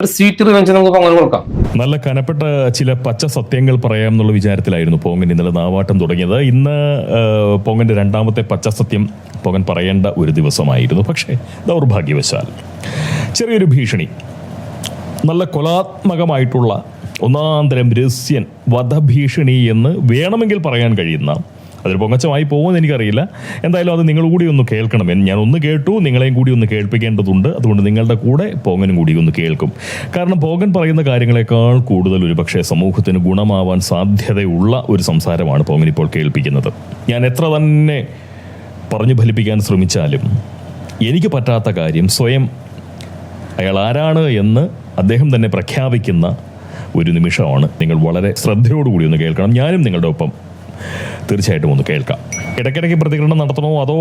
ഒരു sweet revenge നമുക്ക് പൊങ്ങന് കൊടുക്കാം. നല്ല കനപ്പെട്ട ചില പച്ച സത്യങ്ങൾ പറയാം എന്നുള്ള വിചാരത്തിലായിരുന്നു പൊങ്ങൻ ഇന്നലെ നാവാട്ടം തുടങ്ങിയത്. ഇന്ന് പൊങ്ങന്റെ രണ്ടാമത്തെ പച്ച സത്യം പൊങ്ങൻ പറയേണ്ട ഒരു ദിവസമായിരുന്നു. പക്ഷേ ദൗർഭാഗ്യവശാൽ ചെറിയൊരു ഭീഷണി, നല്ല കൊലാത്മകമായിട്ടുള്ള ഒന്നാന്തരം രഹസ്യൻ വധഭീഷണി എന്ന് വേണമെങ്കിൽ പറയാൻ കഴിയുന്ന, അതൊരു പൊങ്ങച്ചമായി പോകുമെന്ന് എനിക്കറിയില്ല. എന്തായാലും അത് നിങ്ങൾ കൂടി ഒന്ന് കേൾക്കണം. ഞാൻ ഒന്ന് കേട്ടു, നിങ്ങളെയും കൂടി ഒന്ന് കേൾപ്പിക്കേണ്ടതുണ്ട്. അതുകൊണ്ട് നിങ്ങളുടെ കൂടെ പോങ്ങനും കൂടി ഒന്ന് കേൾക്കും. കാരണം പോങ്ങൻ പറയുന്ന കാര്യങ്ങളെക്കാൾ കൂടുതൽ ഒരു പക്ഷേ സമൂഹത്തിന് ഗുണമാവാൻ സാധ്യതയുള്ള ഒരു സംസാരമാണ് പോങ്ങൻ ഇപ്പോൾ കേൾപ്പിക്കുന്നത്. ഞാൻ എത്ര തന്നെ പറഞ്ഞു ഫലിപ്പിക്കാൻ ശ്രമിച്ചാലും എനിക്ക് പറ്റാത്ത കാര്യം സ്വയം അയാൾ ആരാണ് എന്ന് അദ്ദേഹം തന്നെ പ്രഖ്യാപിക്കുന്ന ഒരു നിമിഷമാണ്. നിങ്ങൾ വളരെ ശ്രദ്ധയോടുകൂടി ഒന്ന് കേൾക്കണം. ഞാനും നിങ്ങളുടെ ഒപ്പം തീർച്ചയായിട്ടും ഒന്ന് കേൾക്കാം. ഇടയ്ക്കിടയ്ക്ക് പ്രതികരണം നടത്തണോ അതോ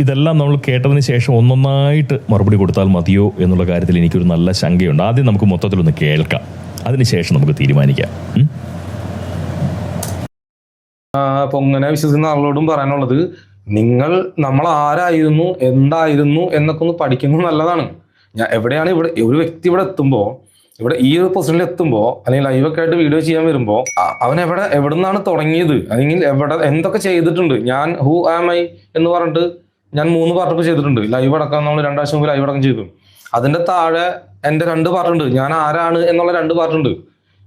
ഇതെല്ലാം നമ്മൾ കേട്ടതിന് ശേഷം ഒന്നൊന്നായിട്ട് മറുപടി കൊടുത്താൽ മതിയോ എന്നുള്ള കാര്യത്തിൽ എനിക്കൊരു നല്ല ശങ്കയുണ്ട്. ആദ്യം നമുക്ക് മൊത്തത്തിലൊന്ന് കേൾക്കാം, അതിനുശേഷം നമുക്ക് തീരുമാനിക്കാം. പൊങ്ങനെ വിശ്വസിക്കുന്ന ആളോടും പറയാനുള്ളത്, നമ്മൾ ആരായിരുന്നു, എന്തായിരുന്നു എന്നൊക്കെ ഒന്ന് പഠിക്കുന്നത് നല്ലതാണ്. എവിടെയാണ് ഇവിടെ ഒരു വ്യക്തി ഇവിടെ എത്തുമ്പോൾ, ഇവിടെ ഈ ഒരു പൊസിഷനിൽ എത്തുമ്പോൾ, അല്ലെങ്കിൽ ലൈവൊക്കെ ആയിട്ട് വീഡിയോ ചെയ്യാൻ വരുമ്പോൾ അവൻ എവിടെ നിന്നാണ് തുടങ്ങിയത്, അല്ലെങ്കിൽ എന്തൊക്കെ ചെയ്തിട്ടുണ്ട്. ഞാൻ ഹൂ ആം ഐ എന്ന് പറഞ്ഞിട്ട് ഞാൻ 3 പാർട്ടൊക്കെ ചെയ്തിട്ടുണ്ട്. ലൈവ് അടക്കം നമ്മൾ 2 ആഴ്ച മുമ്പ് ലൈവ് അടക്കം ചെയ്തു. അതിന്റെ താഴെ എൻ്റെ 2 പാർട്ടുണ്ട്, ഞാൻ ആരാണ് എന്നുള്ള 2 പാർട്ടുണ്ട്.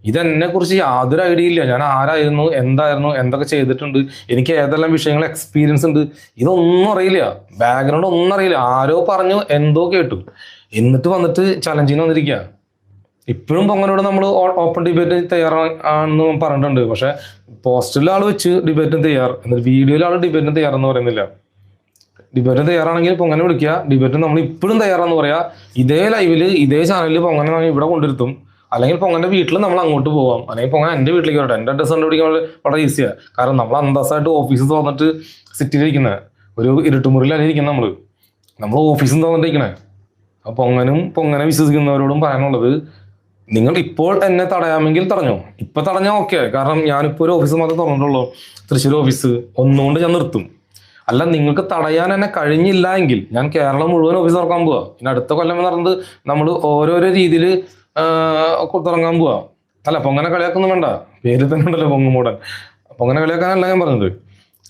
ഇതെന്നെ കുറിച്ച് യാതൊരു ഐഡിയ ഇല്ല. ഞാൻ ആരായിരുന്നു, എന്തായിരുന്നു, എന്തൊക്കെ ചെയ്തിട്ടുണ്ട്, എനിക്ക് ഏതെല്ലാം വിഷയങ്ങൾ എക്സ്പീരിയൻസ് ഉണ്ട്, ഇതൊന്നും അറിയില്ല. ബാക്ക്ഗ്രൗണ്ട് ഒന്നും അറിയില്ല. ആരോ പറഞ്ഞു, എന്തോ കേട്ടു, എന്നിട്ട് വന്നിട്ട് ചലഞ്ചിന് വന്നിരിക്കുക. ഇപ്പോഴും പൊങ്ങനോട് നമ്മൾ ഓപ്പൺ ഡിബേറ്റ് തയ്യാറാണെന്ന് പറഞ്ഞിട്ടുണ്ട്. പക്ഷെ പോസ്റ്റിൽ ആൾ വെച്ച് ഡിബേറ്റിന് തയ്യാർ, എന്നിട്ട് വീഡിയോയിൽ ആൾ ഡിബേറ്റിന് തയ്യാറെന്ന് പറയുന്നില്ല. ഡിബേറ്റിന് തയ്യാറാണെങ്കിൽ പൊങ്ങനെ വിളിക്കുക, ഡിബേറ്റ് നമ്മൾ ഇപ്പോഴും തയ്യാറാന്ന് പറയാ. ഇതേ ലൈവില് ഇതേ ചാനലിൽ പൊങ്ങനെ ഇവിടെ കൊണ്ടിരുത്തും. അല്ലെങ്കിൽ പൊങ്ങന്റെ വീട്ടിൽ നമ്മൾ അങ്ങോട്ട് പോവാം, അല്ലെങ്കിൽ പൊങ്ങൻ എൻ്റെ വീട്ടിലേക്ക് വരട്ടെ. എൻ്റെ അഡ്രസ് കണ്ടുപിടിക്കാൻ വളരെ ഈസിയാണ്. കാരണം നമ്മൾ അന്തസ്സായിട്ട് ഓഫീസിൽ തോന്നിട്ട് സിറ്റിയിലിരിക്കുന്നത്, ഒരു ഇരുട്ടുമുറിയിലാണ് ഇരിക്കുന്നത്. നമ്മൾ ഓഫീസിൽ തോന്നിട്ടിരിക്കണേ. അപ്പൊ പൊങ്ങനെ വിശ്വസിക്കുന്നവരോടും പറയാനുള്ളത്, നിങ്ങൾ ഇപ്പോൾ എന്നെ തടയാമെങ്കിൽ തടഞ്ഞോ. ഇപ്പൊ തടഞ്ഞാൽ ഓക്കെ, കാരണം ഞാനിപ്പോൾ ഒരു ഓഫീസ് മാത്രമേ തുറന്നിട്ടുള്ളൂ, തൃശ്ശൂർ ഓഫീസ്. ഒന്നുകൊണ്ട് ഞാൻ നിർത്തും. അല്ല, നിങ്ങൾക്ക് തടയാൻ എന്നെ കഴിഞ്ഞില്ല എങ്കിൽ ഞാൻ കേരളം മുഴുവൻ ഓഫീസ് തുറക്കാൻ പോവാ. പിന്നെ അടുത്ത കൊല്ലം നടന്നത് നമ്മൾ ഓരോരോ രീതിയിൽ തുടങ്ങാൻ പോവാ. അല്ല, പൊങ്ങനെ കളിയാക്കൊന്നും വേണ്ട, പേര് തന്നെ ഉണ്ടല്ലോ പൊങ്ങുമൂടൻ. പൊങ്ങനെ കളിയാക്കാനല്ല ഞാൻ പറഞ്ഞത്.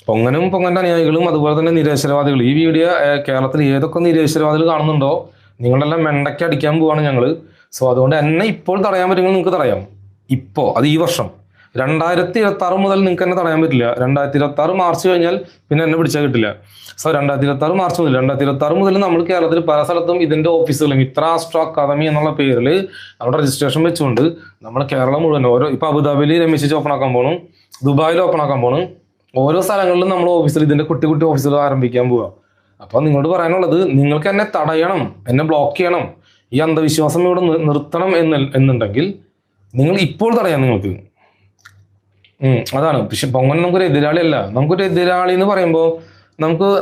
പൊങ്ങനും പൊങ്ങന്റെ അനുയായികളും അതുപോലെ തന്നെ നിരീശ്വരവാദികൾ, ഈ വീഡിയോ കേരളത്തിൽ ഏതൊക്കെ നിരീശ്വരവാദികൾ കാണുന്നുണ്ടോ നിങ്ങളെല്ലാം മെണ്ടയ്ക്ക് അടിക്കാൻ പോവാണ് ഞങ്ങള്. സോ അതുകൊണ്ട് എന്നെ ഇപ്പോൾ തടയാൻ പറ്റുമെങ്കിൽ നിങ്ങൾക്ക് തടയാം. ഇപ്പോ അത് ഈ വർഷം 2026 മുതൽ നിങ്ങൾക്ക് എന്നെ തടയാൻ പറ്റില്ല. 2026 മാർച്ച് കഴിഞ്ഞാൽ പിന്നെ എന്നെ പിടിച്ചാൽ കിട്ടില്ല. സോ 2026 മാർച്ച് മുതൽ 2026 മുതൽ നമ്മൾ കേരളത്തിൽ പല സ്ഥലത്തും ഇതിന്റെ ഓഫീസുകൾ, മിത്ര ആസ്ട്രോ അക്കാദമി എന്നുള്ള പേരിൽ നമ്മുടെ രജിസ്ട്രേഷൻ വെച്ചുകൊണ്ട് നമ്മൾ കേരളം മുഴുവൻ ഇപ്പൊ അബുദാബിയിൽ രമേശ് ഓപ്പൺ ആക്കാൻ പോകണം, ദുബായിൽ ഓപ്പൺ ആക്കാൻ പോകണം. ഓരോ സ്ഥലങ്ങളിലും നമ്മൾ ഓഫീസിൽ ഇതിന്റെ കുട്ടി ഓഫീസുകൾ ആരംഭിക്കാൻ പോവുക. അപ്പൊ നിങ്ങളോട് പറയാനുള്ളത്, നിങ്ങൾക്ക് എന്നെ തടയണം, എന്നെ ബ്ലോക്ക് ചെയ്യണം, ഈ അന്ധവിശ്വാസം ഇവിടെ നിർത്തണം എന്നുണ്ടെങ്കിൽ നിങ്ങൾ ഇപ്പോൾ തടയാം. നിങ്ങൾക്ക് അതാണ്. പക്ഷെ പൊങ്ങൻ നമുക്കൊരു എതിരാളിയല്ല. നമുക്കൊരു എതിരാളി എന്ന് പറയുമ്പോൾ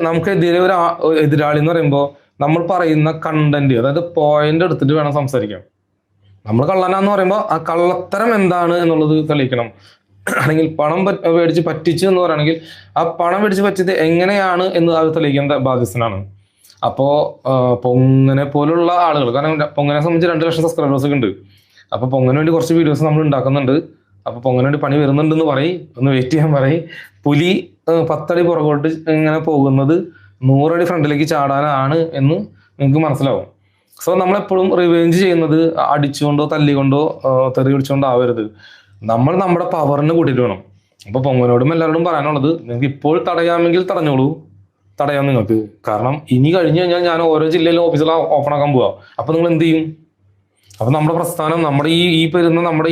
നമുക്കെതിരെ ഒരു എതിരാളി എന്ന് പറയുമ്പോൾ നമ്മൾ പറയുന്ന കണ്ടന്റ്, അതായത് പോയിന്റ് എടുത്തിട്ട് വേണം സംസാരിക്കാം. നമ്മൾ കള്ളനാന്ന് പറയുമ്പോൾ ആ കള്ളത്തരം എന്താണ് എന്നുള്ളത് തെളിയിക്കണം. അല്ലെങ്കിൽ പണം മേടിച്ച് പറ്റിച്ചു എന്ന് പറയുകയാണെങ്കിൽ ആ പണം മേടിച്ച് പറ്റിയത് എങ്ങനെയാണ് എന്ന് അത് തെളിയിക്കാൻ ബാധ്യസ്ഥനാണ്. അപ്പോ പൊങ്ങനെ പോലുള്ള ആളുകൾ, കാരണം പൊങ്ങനെ സംബന്ധിച്ച് 2 ലക്ഷം സബ്സ്ക്രൈബേഴ്സ് ഒക്കെ ഉണ്ട്. അപ്പൊ പൊങ്ങനെ വേണ്ടി കുറച്ച് വീഡിയോസ് നമ്മൾ ഉണ്ടാക്കുന്നുണ്ട്. അപ്പൊ പൊങ്ങനെ വേണ്ടി പണി വരുന്നുണ്ടെന്ന് പറയും, ഒന്ന് വെയിറ്റ് ചെയ്യാൻ പറയും. പുലി 10 അടി പുറകോട്ട് ഇങ്ങനെ പോകുന്നത് 100 അടി ഫ്രണ്ടിലേക്ക് ചാടാനാണ് എന്ന് നിങ്ങൾക്ക് മനസ്സിലാവും. സോ നമ്മളെപ്പോഴും റിവെഞ്ച് ചെയ്യുന്നത് അടിച്ചുകൊണ്ടോ തല്ലിക്കൊണ്ടോ തെറി പിടിച്ചുകൊണ്ടോ ആവരുത്. നമ്മൾ നമ്മുടെ പവറിന് കൂട്ടിയിട്ട് വേണം. അപ്പൊ പൊങ്ങനോടും എല്ലാവരോടും പറയാനുള്ളത്, നിങ്ങൾക്ക് ഇപ്പോൾ തടയാമെങ്കിൽ തടഞ്ഞോളൂ, തടയാം നിങ്ങൾക്ക്. കാരണം ഇനി കഴിഞ്ഞ് കഴിഞ്ഞാൽ ഞാൻ ഓരോ ജില്ലയിലും ഓഫീസുകൾ ഓപ്പൺ ആക്കാൻ പോവാ. അപ്പൊ നിങ്ങൾ എന്ത് ചെയ്യും? അപ്പൊ നമ്മുടെ പ്രസ്ഥാനം, നമ്മുടെ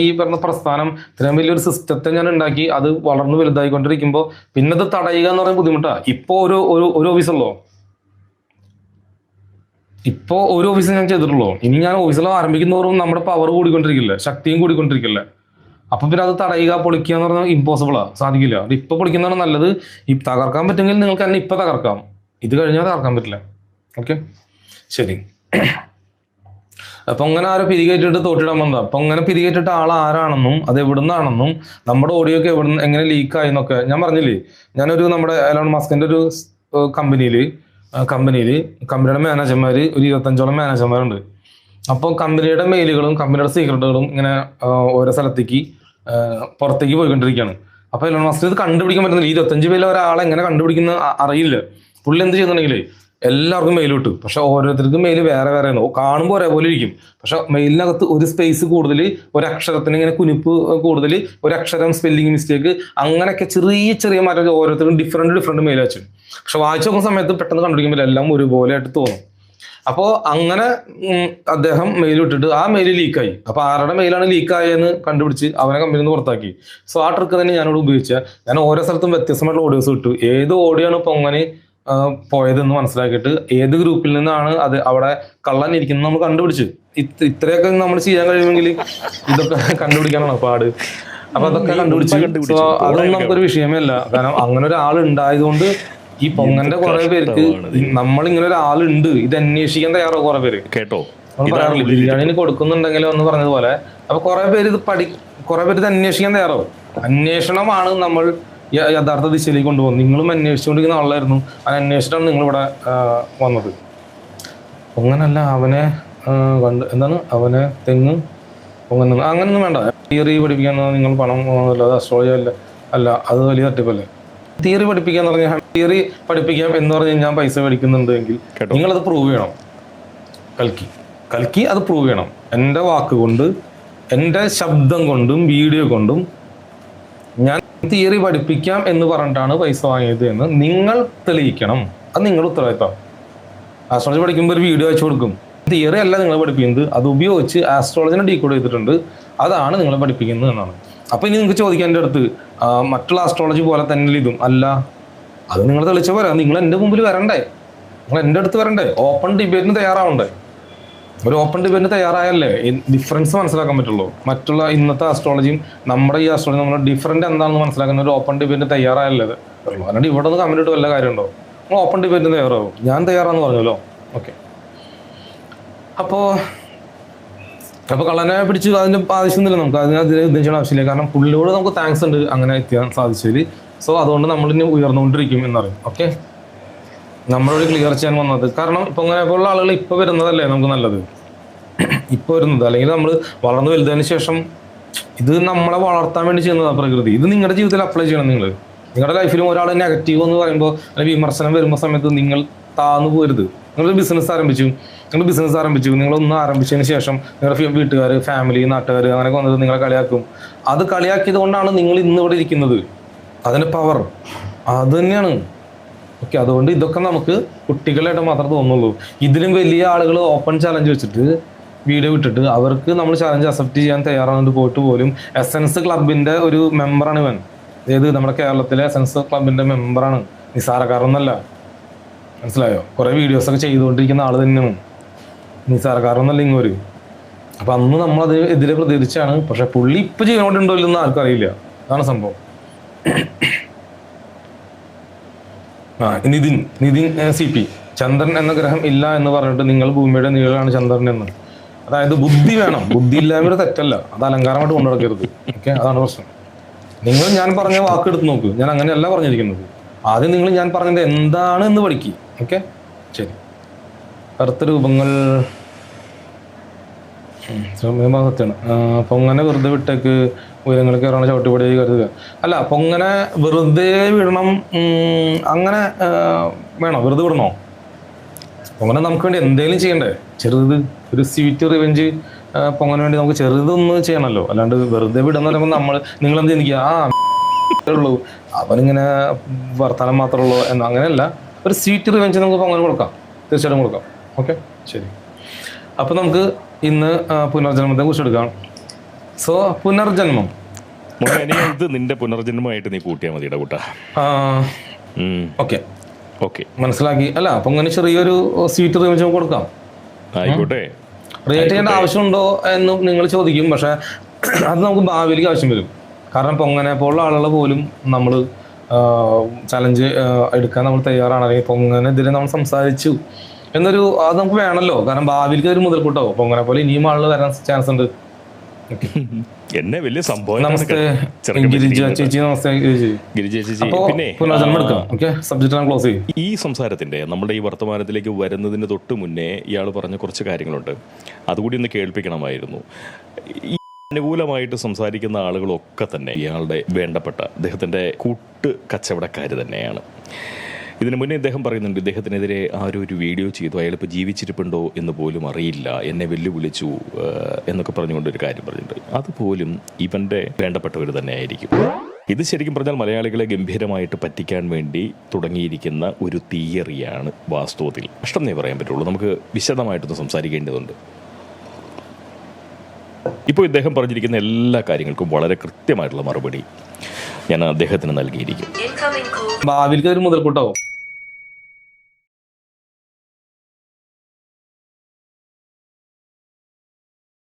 ഈ പറഞ്ഞ പ്രസ്ഥാനം, ഇത്രയും വലിയൊരു സിസ്റ്റത്തെ ഞാൻ ഉണ്ടാക്കി അത് വളർന്ന് വലുതായിക്കൊണ്ടിരിക്കുമ്പോൾ പിന്നെ അത് തടയുക എന്ന് പറയുന്നത് ബുദ്ധിമുട്ടാ. ഇപ്പോ ഒരു ഓഫീസുള്ളൂ, ഇപ്പോ ഒരു ഓഫീസ് ഞാൻ ചെയ്തിട്ടുള്ളൂ. ഇനി ഞാൻ ഓഫീസുകൾ ആരംഭിക്കുന്നതോറും നമ്മുടെ പവർ കൂടിക്കൊണ്ടിരിക്കില്ല, ശക്തിയും കൂടിക്കൊണ്ടിരിക്കില്ല. അപ്പൊ പിന്നെ അത് തടയുക, പൊളിക്കുക എന്ന് പറഞ്ഞാൽ ഇമ്പോസിബിളാ, സാധിക്കില്ല. അത് ഇപ്പൊ പൊളിക്കുന്നതാണ് നല്ലത്. ഈ തകർക്കാൻ പറ്റുമെങ്കിൽ നിങ്ങൾക്ക് എന്നെ ഇപ്പൊ തകർക്കാം, ഇത് കഴിഞ്ഞാൽ തകർക്കാൻ പറ്റില്ല. ഓക്കെ, ശരി. അപ്പൊ അങ്ങനെ ആരോ പിരികേറ്റിട്ട് തോട്ടിടാൻ വന്നതാ. അപ്പൊ അങ്ങനെ പിരികേറ്റിട്ട ആൾ ആരാണെന്നും അത് എവിടുന്നാണെന്നും നമ്മുടെ ഓഡിയോ ഒക്കെ എങ്ങനെ ലീക്കായി എന്നൊക്കെ ഞാൻ പറഞ്ഞില്ലേ. ഞാനൊരു നമ്മുടെ എലോൺ മസ്കിന്റെ ഒരു കമ്പനിയുടെ മാനേജർമാര്, ഒരു 25ഓളം മാനേജർമാരുണ്ട്. അപ്പോൾ കമ്പനിയുടെ മെയിലുകളും കമ്പനിയുടെ സീക്രട്ടുകളും ഇങ്ങനെ ഓരോ സ്ഥലത്തേക്ക് പുറത്തേക്ക് പോയിക്കൊണ്ടിരിക്കുകയാണ്. അപ്പോൾ എലോൺ മസ്ക് ഇത് കണ്ടുപിടിക്കാൻ പറ്റുന്നില്ല. 25 പേരിൽ ഒരാളെ എങ്ങനെ കണ്ടുപിടിക്കുന്ന അറിയില്ല. പുള്ളി എന്ത് ചെയ്യുന്നുണ്ടെങ്കിൽ എല്ലാവർക്കും മെയിൽ വിട്ടു. പക്ഷെ ഓരോരുത്തർക്കും മെയിൽ വേറെ വേറെയാണ്. കാണുമ്പോൾ ഒരേപോലെ ഇരിക്കും. പക്ഷെ മെയിലിനകത്ത് ഒരു സ്പേസ് കൂടുതൽ, ഒരു അക്ഷരത്തിന് ഇങ്ങനെ കുനിപ്പ് കൂടുതൽ, ഒരു അക്ഷരം സ്പെല്ലിംഗ് മിസ്റ്റേക്ക്, അങ്ങനെയൊക്കെ ചെറിയ ചെറിയ മാറ്റം ഓരോരുത്തർക്കും ഡിഫറെന്റ് മെയിൽ വെച്ചു. പക്ഷെ വായിച്ചു നോക്കുന്ന സമയത്ത് പെട്ടെന്ന് കണ്ടുപിടിക്കുമ്പോൾ എല്ലാം ഒരുപോലെ ആയിട്ട് തോന്നും. അപ്പോൾ അങ്ങനെ അദ്ദേഹം മെയിൽ വിട്ടിട്ട് ആ മെയിൽ ലീക്കായി. അപ്പോൾ ആരുടെ മെയിലാണ് ലീക്കായെന്ന് കണ്ടുപിടിച്ച് അവനെ കമ്പനിയിൽ നിന്ന് പുറത്താക്കി. സോ ആ ട്രിക്ക് തന്നെ ഞാനിവിടെ ഉപയോഗിച്ചാൽ ഞാൻ ഓരോ സ്ഥലത്തും വ്യത്യസ്തമായിട്ടുള്ള ഓഡിയോസ് കിട്ടു. ഏത് ഓഡിയോ ആണ് പൊങ്ങനെ പോയതെന്ന് മനസ്സിലാക്കിയിട്ട് ഏത് ഗ്രൂപ്പിൽ നിന്നാണ് അത് അവിടെ കള്ളൻ ഇരിക്കുന്നത് നമ്മൾ കണ്ടുപിടിച്ചു. ഇത്രയൊക്കെ നമ്മൾ ചെയ്യാൻ കഴിയുമെങ്കിൽ ഇതൊക്കെ കണ്ടുപിടിക്കാനാണ് പാട്. അപ്പൊ അതൊക്കെ കണ്ടുപിടിച്ചു. സോ അതൊന്നും നമുക്കൊരു വിഷയമേ അല്ല. കാരണം അങ്ങനെ ഒരാൾ ഉണ്ടായതുകൊണ്ട് ഈ പൊങ്ങന്റെ കുറെ പേർക്ക് നമ്മൾ ഇങ്ങനെ ഒരാളുണ്ട് ഇത് അന്വേഷിക്കാൻ തയ്യാറോ കുറെ പേര് കേട്ടോ. പറയാറില്ല ബിരിയാണിന് കൊടുക്കുന്നുണ്ടെങ്കിലും എന്ന് പറഞ്ഞതുപോലെ. അപ്പൊ കുറെ പേര് ഇത് അന്വേഷിക്കാൻ തയ്യാറാവും. അന്വേഷണമാണ് നമ്മൾ യഥാർത്ഥ ദിശയിലേക്ക് കൊണ്ടുപോകുന്നത്. നിങ്ങളും അന്വേഷിച്ചുകൊണ്ടിരിക്കുന്ന ആളായിരുന്നു. അത് അന്വേഷിച്ചിട്ടാണ് നിങ്ങളിവിടെ വന്നത്. പൊങ്ങനല്ല അവനെ കണ്ട് എന്താണ് അവനെ തെങ്ങ് പൊങ്ങൻ അങ്ങനൊന്നും വേണ്ട. തിയറി പഠിപ്പിക്കാൻ നിങ്ങൾ പണം അത് അസ്ട്രോളജി അല്ല അത് വലിയ തട്ടിപ്പല്ലേ. തിയറി പഠിപ്പിക്കാന്ന് പറഞ്ഞാൽ തിയറി പഠിപ്പിക്കാം എന്ന് പറഞ്ഞ് ഞാൻ പൈസ മേടിക്കുന്നുണ്ടെങ്കിൽ നിങ്ങളത് പ്രൂവ് ചെയ്യണം. കൽക്കി അത് പ്രൂവ് ചെയ്യണം. എൻ്റെ വാക്കുകൊണ്ട്, എൻ്റെ ശബ്ദം കൊണ്ടും വീഡിയോ കൊണ്ടും ഞാൻ തിയറി പഠിപ്പിക്കാം എന്ന് പറഞ്ഞിട്ടാണ് പൈസ വാങ്ങിയത് എന്ന് നിങ്ങൾ തെളിയിക്കണം. അത് നിങ്ങളുടെ ഉത്തരവാദിത്തം. ആസ്ട്രോളജി പഠിക്കുമ്പോൾ ഒരു വീഡിയോ അയച്ചു കൊടുക്കും. തിയറി അല്ല നിങ്ങൾ പഠിപ്പിക്കുന്നത്, അത് ഉപയോഗിച്ച് ആസ്ട്രോളജിനെ ഡീകോഡ് ചെയ്തിട്ടുണ്ട്, അതാണ് നിങ്ങൾ പഠിപ്പിക്കുന്നത് എന്നാണ്. അപ്പൊ ഇനി നിങ്ങൾക്ക് ചോദിക്കാൻ എൻ്റെ അടുത്ത് മറ്റുള്ള ആസ്ട്രോളജി പോലെ തന്നെ ഇതും അല്ല, അത് നിങ്ങൾ തെളിച്ച പോരാ. നിങ്ങൾ എൻ്റെ മുമ്പിൽ വരണ്ടേ, നിങ്ങൾ എൻ്റെ അടുത്ത് വരണ്ടേ, ഓപ്പൺ ഡിബേറ്റിന് തയ്യാറാവണ്ടേ. ഒരു ഓപ്പൺ ഡിബേറ്റിന് തയ്യാറായല്ലേ ഡിഫറൻസ് മനസ്സിലാക്കാൻ പറ്റുള്ളൂ. മറ്റുള്ള ഇന്നത്തെ ആസ്ട്രോളജിയും നമ്മുടെ ഈ ആസ്ട്രോളജി നമ്മുടെ ഡിഫറൻറ്റ് എന്താണെന്ന് മനസ്സിലാക്കുന്ന ഒരു ഓപ്പൺ ഡിബേറ്റിന് തയ്യാറായല്ലേ വരുള്ളൂ. അല്ലാണ്ട് ഇവിടെ ഒന്ന് കമന്റ് ഇട്ട് വല്ല കാര്യമുണ്ടോ? നമ്മൾ ഓപ്പൺ ഡിബേറ്റിന് തയ്യാറാവും. ഞാൻ തയ്യാറാന്ന് പറഞ്ഞല്ലോ. ഓക്കെ. അപ്പോൾ കള്ളനെ പിടിച്ച് അതിൻ്റെ ആവശ്യമൊന്നുമില്ല നമുക്ക്. അതിന് ഉദ്ദേശിച്ച ആവശ്യമില്ല. കാരണം പുള്ളിയോട് നമുക്ക് താങ്ക്സ് ഉണ്ട് അങ്ങനെ എത്തിയാൻ സാധിച്ചതിൽ. സോ അതുകൊണ്ട് നമ്മളിനി ഉയർന്നുകൊണ്ടിരിക്കും എന്നറിയും. ഓക്കെ, നമ്മളോട് ക്ലിയർ ചെയ്യാൻ വന്നത്. കാരണം ഇപ്പം അങ്ങനെ പോലുള്ള ആളുകൾ ഇപ്പോൾ വരുന്നതല്ലേ നമുക്ക് നല്ലത്. ഇപ്പോൾ വരുന്നത് അല്ലെങ്കിൽ നമ്മൾ വളർന്നു വലുതിന് ശേഷം ഇത് നമ്മളെ വളർത്താൻ വേണ്ടി ചെയ്യുന്നതാണ് പ്രകൃതി. ഇത് നിങ്ങളുടെ ജീവിതത്തിൽ അപ്ലൈ ചെയ്യണം. നിങ്ങളുടെ ലൈഫിലും ഒരാൾ നെഗറ്റീവ് എന്ന് പറയുമ്പോൾ അല്ലെങ്കിൽ വിമർശനം വരുമ്പോൾ സമയത്ത് നിങ്ങൾ താന്നു പോരുത്. നിങ്ങൾ ബിസിനസ് ആരംഭിച്ചു, നിങ്ങളൊന്ന് ആരംഭിച്ചതിന് ശേഷം നിങ്ങളുടെ വീട്ടുകാർ, ഫാമിലി, നാട്ടുകാർ അങ്ങനെയൊക്കെ വന്നത് നിങ്ങളെ കളിയാക്കും. അത് കളിയാക്കിയത് കൊണ്ടാണ് നിങ്ങൾ ഇന്ന് ഇവിടെ ഇരിക്കുന്നത്. അതിൻ്റെ പവർ അത് തന്നെയാണ്. ഓക്കെ, അതുകൊണ്ട് ഇതൊക്കെ നമുക്ക് കുട്ടികളായിട്ട് മാത്രമേ തോന്നുള്ളൂ. ഇതിലും വലിയ ആളുകൾ ഓപ്പൺ ചാലഞ്ച് വെച്ചിട്ട് വീഡിയോ വിട്ടിട്ട് അവർക്ക് നമ്മൾ ചാലഞ്ച് അക്സെപ്റ്റ് ചെയ്യാൻ തയ്യാറാണെന്ന് പോയിട്ട് പോലും എസൻസ് ക്ലബിൻ്റെ ഒരു മെമ്പറാണ് ഇവൻ. അതായത് നമ്മുടെ കേരളത്തിലെ എസൻസ് ക്ലബിൻ്റെ മെമ്പറാണ്, നിസാരക്കാരൊന്നല്ല. മനസ്സിലായോ? കുറേ വീഡിയോസൊക്കെ ചെയ്തുകൊണ്ടിരിക്കുന്ന ആൾ തന്നെയാണ്, നിസാരക്കാരൊന്നല്ല ഇങ്ങോര്. അപ്പം അന്ന് നമ്മളത് എതിരെ പ്രതികരിച്ചാണ്. പക്ഷെ പുള്ളി ഇപ്പം ചെയ്തുകൊണ്ടുണ്ടോ ഇല്ലെന്ന് ആർക്കും അറിയില്ല. അതാണ് സംഭവം. നിതിൻ CP ചന്ദ്രൻ എന്ന ഗ്രഹം ഇല്ല എന്ന് പറഞ്ഞിട്ട് നിങ്ങൾ ഭൂമിയുടെ നീളാണ് ചന്ദ്രൻ എന്ന്. അതായത് ബുദ്ധി വേണം. ബുദ്ധി ഇല്ലായ്മ തെറ്റല്ല, അത് അലങ്കാരമായിട്ട് കൊണ്ടു നടക്കരുത്. ഓക്കെ, അതാണ് പ്രശ്നം. നിങ്ങൾ ഞാൻ പറഞ്ഞ വാക്കെടുത്ത് നോക്ക്. ഞാൻ അങ്ങനെയല്ല പറഞ്ഞിരിക്കുന്നത്. ആദ്യം നിങ്ങൾ ഞാൻ പറഞ്ഞത് എന്താണ് എന്ന് പഠിക്കുക. ഓക്കെ, ശരി. കറുത്ത രൂപങ്ങൾ സത്യമാണ്. പൊങ്ങനെ വെറുതെ വിട്ടേക്ക്, ഉയരങ്ങൾ കയറാണ് ചവിട്ടുപടിയായി കരുതുക. അല്ല, പൊങ്ങനെ വെറുതെ വിടണം അങ്ങനെ വേണോ? വെറുതെ വിടണോ? പൊങ്ങനെ നമുക്ക് വേണ്ടി എന്തെങ്കിലും ചെയ്യണ്ടേ? ചെറുത് ഒരു സ്വീറ്റ് റിവെഞ്ച് പൊങ്ങനെ വേണ്ടി നമുക്ക് ചെറുതൊന്ന് ചെയ്യണമല്ലോ. അല്ലാണ്ട് വെറുതെ വിടുന്ന പറയുമ്പോൾ നിങ്ങളെന്ത് ചിന്തിക്കുക, ഉള്ളൂ അവനിങ്ങനെ വർത്താനം മാത്രമേ ഉള്ളൂ എന്ന്. അങ്ങനെയല്ല, ഒരു സ്വീറ്റ് റിവെഞ്ച് നമുക്ക് പൊങ്ങനെ കൊടുക്കാം, തീർച്ചയായിട്ടും കൊടുക്കാം. ഓക്കെ, ശരി. അപ്പം നമുക്ക് ഇന്ന് പുനർജന്മത്തെ കുറിച്ച് എടുക്കാം. സോ പുനർജന്മം ഇത് നിന്റെ പുനർജന്മമായിട്ട് നീ കൂട്ടിയാൽ മതി കൂട്ടാ. ഓക്കെ, മനസ്സിലാക്കി. അല്ല, അപ്പൊ അങ്ങനെ ചെറിയൊരു സ്വീറ്റ് റിവെഞ്ച് കൊടുക്കാം. ആയിക്കോട്ടെ. റിയേറ്റ് ചെയ്യേണ്ട ആവശ്യമുണ്ടോ എന്ന് നിങ്ങൾ ചോദിക്കും. പക്ഷെ അത് നമുക്ക് ഭാവിയിലേക്ക് ആവശ്യം വരും. കാരണം പൊങ്ങനെ പോലുള്ള ആളുകൾ പോലും നമ്മൾ ചലഞ്ച് എടുക്കാൻ നമ്മൾ തയ്യാറാണ്, അല്ലെങ്കിൽ പൊങ്ങനെതിരെ നമ്മൾ സംസാരിച്ചു എന്നൊരു അത് നമുക്ക് വേണമല്ലോ. കാരണം ഭാവിയിലേക്ക് ഒരു മുതൽക്കൂട്ടോ. പൊങ്ങനെ പോലെ ഇനിയും ആളുകൾ വരാൻ ചാൻസ് ഉണ്ട്. എന്നെ വലിയ സംഭവം. നമസ്തേ ചേച്ചി. നമസ്തേ ഗിരിജ. പിന്നെ ക്ലോസ് ചെയ്യും. ഈ സംസാരത്തിന്റെ നമ്മുടെ ഈ വർത്തമാനത്തിലേക്ക് വരുന്നതിന് തൊട്ട് മുന്നേ ഇയാൾ പറഞ്ഞ കുറച്ച് കാര്യങ്ങളുണ്ട്. അതുകൂടി ഒന്ന് കേൾപ്പിക്കണമായിരുന്നു. ഈ അനുകൂലമായിട്ട് സംസാരിക്കുന്ന ആളുകളൊക്കെ തന്നെ ഇയാളുടെ വേണ്ടപ്പെട്ട അദ്ദേഹത്തിൻ്റെ കൂട്ട് കച്ചവടക്കാർ തന്നെയാണ്. ഇതിനു മുന്നേ ഇദ്ദേഹം പറയുന്നുണ്ട്, ഇദ്ദേഹത്തിനെതിരെ ആരോ ഒരു വീഡിയോ ചെയ്തു, അയാളിപ്പോൾ ജീവിച്ചിരിപ്പുണ്ടോ എന്ന് പോലും അറിയില്ല, എന്നെ വെല്ലുവിളിച്ചു എന്നൊക്കെ പറഞ്ഞുകൊണ്ടൊരു കാര്യം പറഞ്ഞിട്ടുണ്ട്. അതുപോലും ഇവൻ്റെ വേണ്ടപ്പെട്ടവർ തന്നെ ആയിരിക്കും. ഇത് ശരിക്കും പറഞ്ഞാൽ മലയാളികളെ ഗംഭീരമായിട്ട് പറ്റിക്കാൻ വേണ്ടി തുടങ്ങിയിരിക്കുന്ന ഒരു തിയറിയാണ് വാസ്തവത്തിൽ. കഷ്ടമെന്നേ പറയാൻ പറ്റുള്ളൂ. നമുക്ക് വിശദമായിട്ടൊന്ന് സംസാരിക്കേണ്ടതുണ്ട്. ഇപ്പോൾ ഇദ്ദേഹം പറഞ്ഞിരിക്കുന്ന എല്ലാ കാര്യങ്ങൾക്കും വളരെ കൃത്യമായിട്ടുള്ള മറുപടി ഞാൻ അദ്ദേഹത്തിന് നൽകിയിരിക്കും. ഭാവിയിലേക്ക് ഒരു മുതൽക്കൂട്ടാവും.